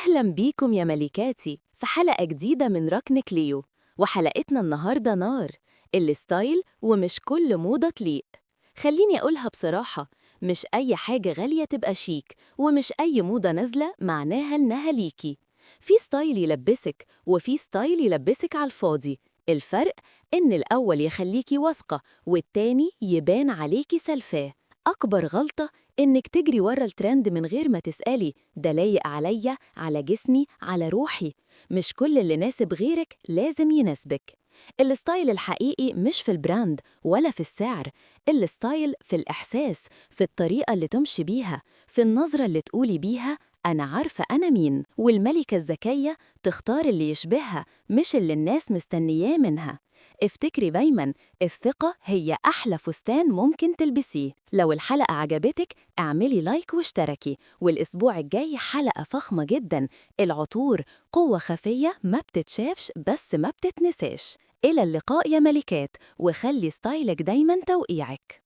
أهلا بيكم يا ملكاتي في حلقة جديدة من ركن كليو. وحلقتنا النهاردة نار الستايل، ومش كل موضة تليق. خليني أقولها بصراحة، مش أي حاجة غالية تبقى شيك، ومش أي موضة نازلة معناها إنها ليكي. في ستايل يلبسك، وفي ستايل يلبسك على الفاضي. الفرق إن الأول يخليكي واثقة، والتاني يبان عليكي سلفاه. أكبر غلطة إنك تجري ورا الترند من غير ما تسألي ده لايق عليا، على جسمي، على روحي. مش كل اللي ناسب غيرك لازم يناسبك. الستايل الحقيقي مش في البراند ولا في السعر. الستايل في الإحساس، في الطريقة اللي تمشي بيها، في النظرة اللي تقولي بيها أنا عارفة أنا مين. والملكة الذكية تختار اللي يشبهها، مش اللي الناس مستنياه منها. افتكري دايما، الثقة هي أحلى فستان ممكن تلبسيه. لو الحلقة عجبتك اعملي لايك واشتركي، والأسبوع الجاي حلقة فخمة جدا. العطور قوة خفية ما بتتشافش بس ما بتتنساش. إلى اللقاء يا ملكات، وخلي ستايلك دايما توقيعك.